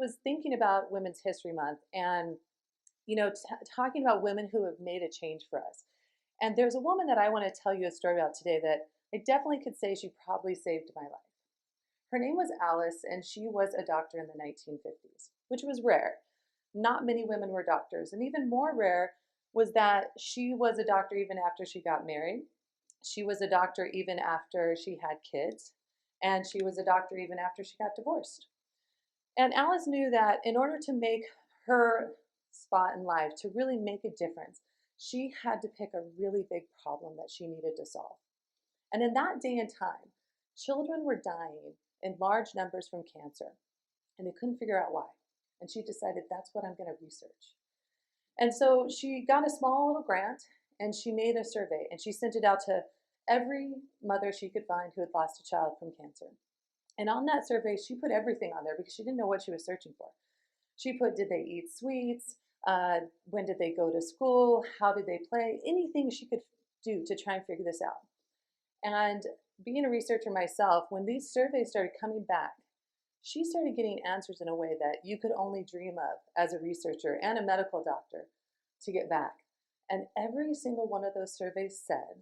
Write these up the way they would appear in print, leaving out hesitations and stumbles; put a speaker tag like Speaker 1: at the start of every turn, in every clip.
Speaker 1: was thinking about Women's History Month and, talking about women who have made a change for us. And there's a woman that I want to tell you a story about today that I definitely could say she probably saved my life. Her name was Alice, and she was a doctor in the 1950s, which was rare. Not many women were doctors, and even more rare was that she was a doctor even after she got married. She was a doctor even after she had kids, and she was a doctor even after she got divorced. And Alice knew that in order to make her spot in life, to really make a difference, she had to pick a really big problem that she needed to solve. And in that day and time, children were dying in large numbers from cancer, and they couldn't figure out why. And she decided that's what I'm going to research. And so she got a small little grant and she made a survey and she sent it out to every mother she could find who had lost a child from cancer. And on that survey, she put everything on there because she didn't know what she was searching for. She put, did they eat sweets? When did they go to school? How did they play? Anything she could do to try and figure this out. And being a researcher myself, when these surveys started coming back, she started getting answers in a way that you could only dream of as a researcher and a medical doctor to get back. And every single one of those surveys said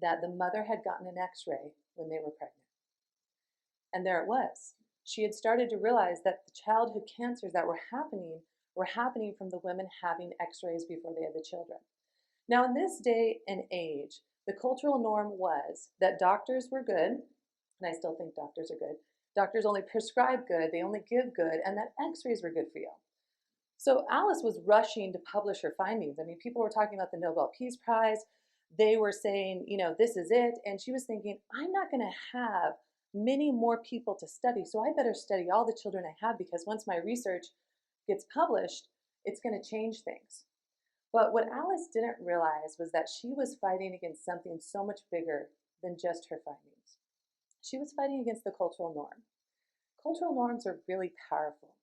Speaker 1: that the mother had gotten an x-ray when they were pregnant. And there it was. She had started to realize that the childhood cancers that were happening from the women having x-rays before they had the children. Now, in this day and age, the cultural norm was that doctors were good, and I still think doctors are good. Doctors only prescribe good, they only give good, and that x-rays were good for you. So Alice was rushing to publish her findings. I mean, people were talking about the Nobel Peace Prize. They were saying, this is it. And she was thinking, I'm not going to have many more people to study, so I better study all the children I have because once my research gets published, it's going to change things. But what Alice didn't realize was that she was fighting against something so much bigger than just her findings. She was fighting against the cultural norm. Cultural norms are really powerful.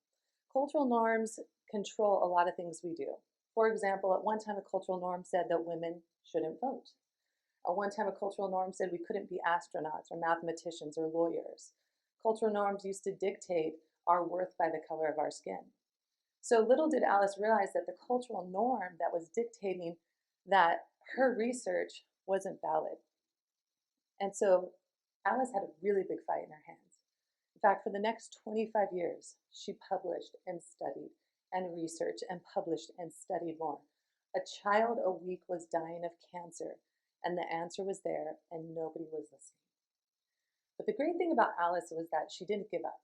Speaker 1: Cultural norms control a lot of things we do. For example, at one time a cultural norm said that women shouldn't vote. At one time a cultural norm said we couldn't be astronauts or mathematicians or lawyers. Cultural norms used to dictate our worth by the color of our skin. So little did Alice realize that the cultural norm that was dictating that her research wasn't valid. And so Alice had a really big fight in her hands. In fact, for the next 25 years, she published and studied and researched and published and studied more. A child a week was dying of cancer, and the answer was there, and nobody was listening. But the great thing about Alice was that she didn't give up.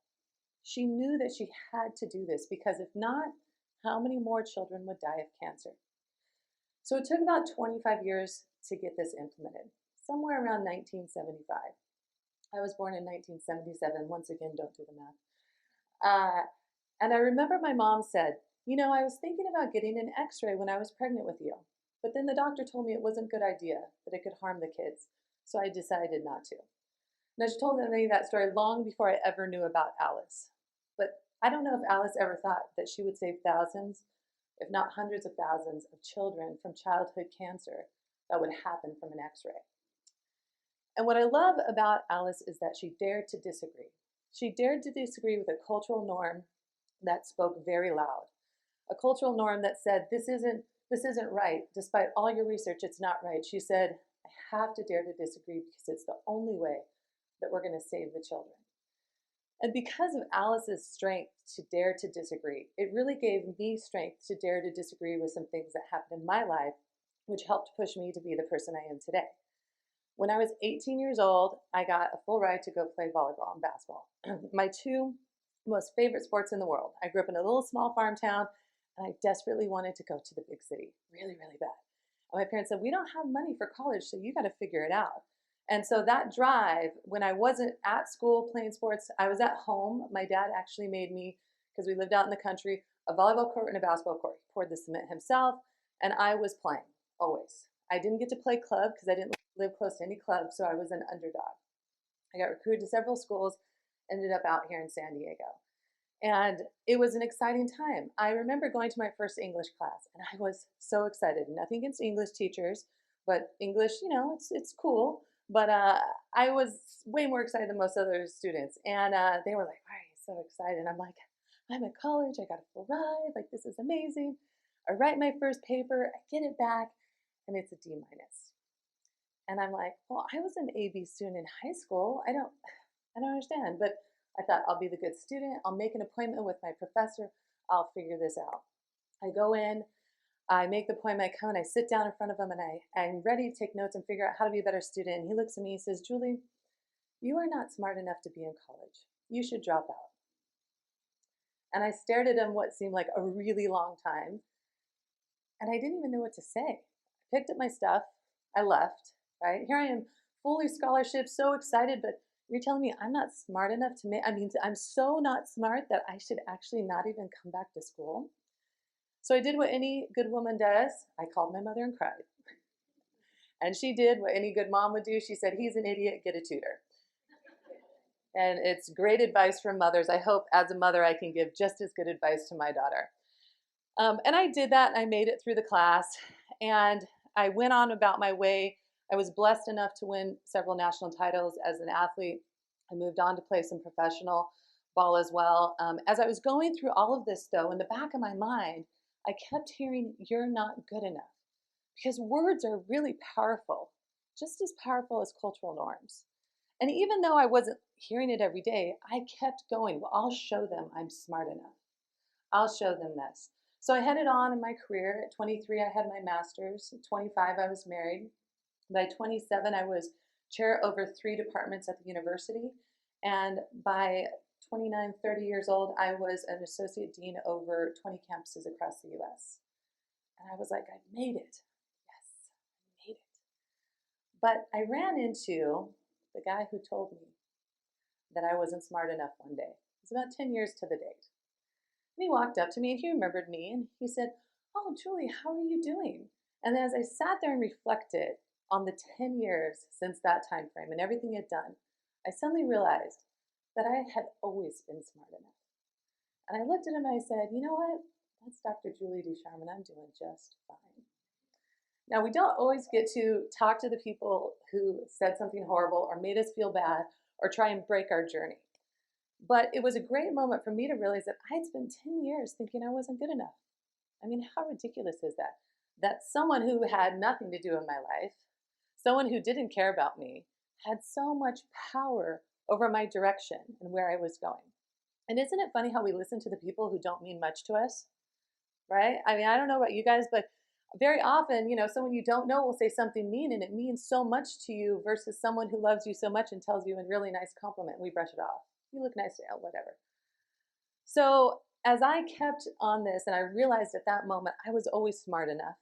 Speaker 1: She knew that she had to do this because if not, how many more children would die of cancer? So it took about 25 years to get this implemented, somewhere around 1975. I was born in 1977. Once again, don't do the math. And I remember my mom said, I was thinking about getting an x-ray when I was pregnant with you. But then the doctor told me it wasn't a good idea, that it could harm the kids. So I decided not to. Now, she told me that story long before I ever knew about Alice. But I don't know if Alice ever thought that she would save thousands, if not hundreds of thousands of children from childhood cancer that would happen from an x-ray. And what I love about Alice is that she dared to disagree. She dared to disagree with a cultural norm that spoke very loud. A cultural norm that said, this isn't right. Despite all your research, it's not right. She said, I have to dare to disagree because it's the only way that we're going to save the children. And because of Alice's strength to dare to disagree, it really gave me strength to dare to disagree with some things that happened in my life, which helped push me to be the person I am today. When I was 18 years old, I got a full ride to go play volleyball and basketball. My two most favorite sports in the world. I grew up in a little small farm town, and I desperately wanted to go to the big city, really, really bad. And my parents said, we don't have money for college, so you got to figure it out. And so that drive, when I wasn't at school playing sports, I was at home. My dad actually made me, because we lived out in the country, a volleyball court and a basketball court. He poured the cement himself, and I was playing, always. I didn't get to play club because I didn't live close to any club, so I was an underdog. I got recruited to several schools, ended up out here in San Diego. And it was an exciting time. I remember going to my first English class, and I was so excited. Nothing against English teachers, but English, it's cool. But I was way more excited than most other students. And they were like, why are you so excited? And I'm like, I'm at college, I got a full ride, like this is amazing. I write my first paper, I get it back, and it's a D minus. And I'm like, well, I was an AB student in high school. I don't understand. But I thought I'll be the good student. I'll make an appointment with my professor. I'll figure this out. I go in, I make the appointment, I come and I sit down in front of him and I'm ready to take notes and figure out how to be a better student. And he looks at me, he says, Julie, you are not smart enough to be in college. You should drop out. And I stared at him what seemed like a really long time. And I didn't even know what to say. I picked up my stuff, I left, right? Here I am, fully scholarship, so excited, but you're telling me I'm not smart enough to make, I'm so not smart that I should actually not even come back to school. So I did what any good woman does. I called my mother and cried. And she did what any good mom would do. She said, he's an idiot, get a tutor. And it's great advice from mothers. I hope as a mother I can give just as good advice to my daughter. And I did that, and I made it through the class, and I went on about my way. I was blessed enough to win several national titles as an athlete. I moved on to play some professional ball as well. As I was going through all of this, though, in the back of my mind, I kept hearing, you're not good enough. Because words are really powerful, just as powerful as cultural norms. And even though I wasn't hearing it every day, I kept going. Well, I'll show them I'm smart enough. I'll show them this. So I headed on in my career. At 23, I had my master's. At 25, I was married. By 27, I was chair over 3 departments at the university. And by 29, 30 years old, I was an associate dean over 20 campuses across the US. And I was like, I made it. Yes, I made it. But I ran into the guy who told me that I wasn't smart enough one day. It was about 10 years to the date. And he walked up to me and he remembered me and he said, oh, Julie, how are you doing? And as I sat there and reflected on the 10 years since that time frame and everything I'd done, I suddenly realized that I had always been smart enough. And I looked at him and I said, you know what? That's Dr. Julie Ducharme and I'm doing just fine. Now, we don't always get to talk to the people who said something horrible or made us feel bad or try and break our journey. But it was a great moment for me to realize that I'd spent 10 years thinking I wasn't good enough. I mean, how ridiculous is that? That someone who had nothing to do in my life, someone who didn't care about me, had so much power over my direction and where I was going. And isn't it funny how we listen to the people who don't mean much to us, right? I mean, I don't know about you guys, but very often, someone you don't know will say something mean and it means so much to you versus someone who loves you so much and tells you a really nice compliment and we brush it off. You look nice today, whatever. So as I kept on this and I realized at that moment I was always smart enough,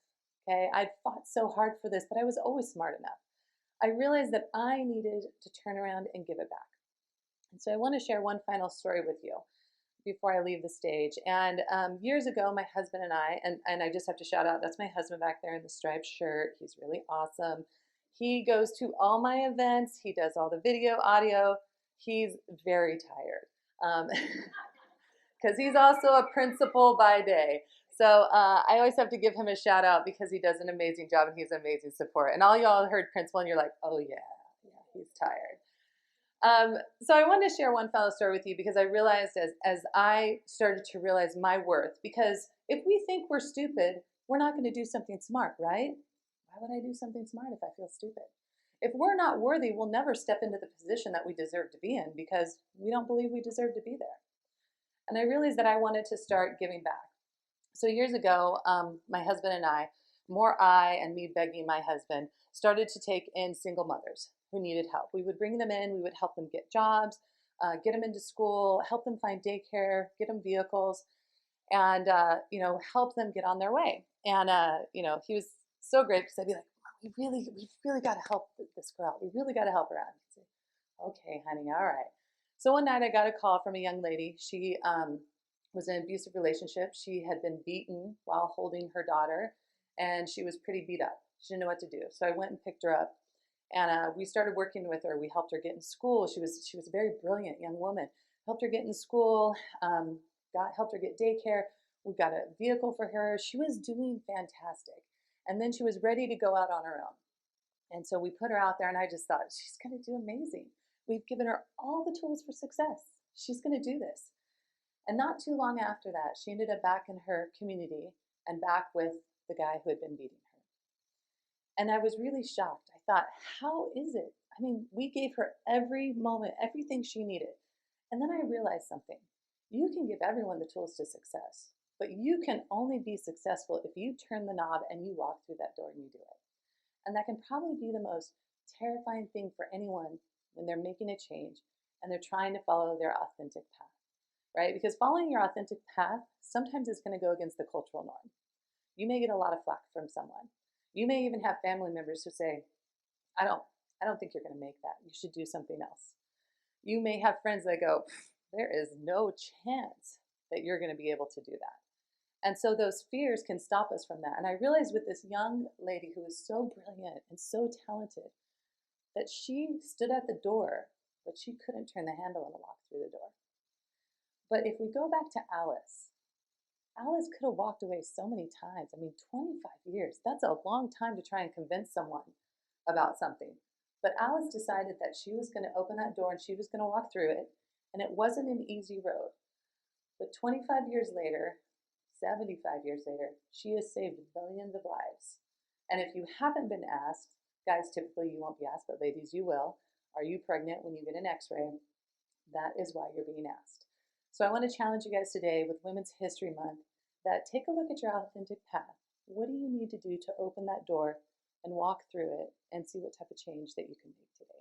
Speaker 1: okay? I'd fought so hard for this, but I was always smart enough. I realized that I needed to turn around and give it back. And so I want to share one final story with you before I leave the stage. And years ago, my husband and I, and I just have to shout out, that's my husband back there in the striped shirt. He's really awesome. He goes to all my events. He does all the video, audio. He's very tired because he's also a principal by day. So I always have to give him a shout out because he does an amazing job and he's amazing support. And all y'all heard principal and you're like, oh yeah, he's tired. So I wanted to share one fellow story with you because I realized as I started to realize my worth, because if we think we're stupid, we're not going to do something smart, right? Why would I do something smart if I feel stupid? If we're not worthy, we'll never step into the position that we deserve to be in because we don't believe we deserve to be there. And I realized that I wanted to start giving back. So years ago, my husband and I and me begging my husband, started to take in single mothers who needed help. We would bring them in, we would help them get jobs, get them into school, help them find daycare, get them vehicles, and help them get on their way. And he was so great because I'd be like, we really got to help this girl. We really got to help her out. He'd say, okay, honey, all right. So one night I got a call from a young lady. She was in an abusive relationship. She had been beaten while holding her daughter, and she was pretty beat up. She didn't know what to do. So I went and picked her up, and we started working with her. We helped her get in school. She was a very brilliant young woman. Helped her get in school, helped her get daycare. We got a vehicle for her. She was doing fantastic. And then she was ready to go out on her own. And so we put her out there, and I just thought, she's going to do amazing. We've given her all the tools for success. She's going to do this. And not too long after that, she ended up back in her community and back with the guy who had been beating her. And I was really shocked. I thought, how is it? I mean, we gave her every moment, everything she needed. And then I realized something. You can give everyone the tools to success, but you can only be successful if you turn the knob and you walk through that door and you do it. And that can probably be the most terrifying thing for anyone when they're making a change and they're trying to follow their authentic path, right? Because following your authentic path sometimes is going to go against the cultural norm. You may get a lot of flack from someone. You may even have family members who say, I don't, I don't think you're going to make that. You should do something else. You may have friends that go, there is no chance that you're going to be able to do that. And so those fears can stop us from that. And I realized with this young lady who was so brilliant and so talented that she stood at the door, but she couldn't turn the handle and walk through the door. But if we go back to Alice, Alice could have walked away so many times. I mean, 25 years, that's a long time to try and convince someone about something. But Alice decided that she was going to open that door and she was going to walk through it. And it wasn't an easy road. But 25 years later, 75 years later, she has saved millions of lives. And if you haven't been asked, guys, typically you won't be asked, but ladies, you will. Are you pregnant when you get an x-ray? That is why you're being asked. So I want to challenge you guys today with Women's History Month that take a look at your authentic path. What do you need to do to open that door and walk through it and see what type of change that you can make today?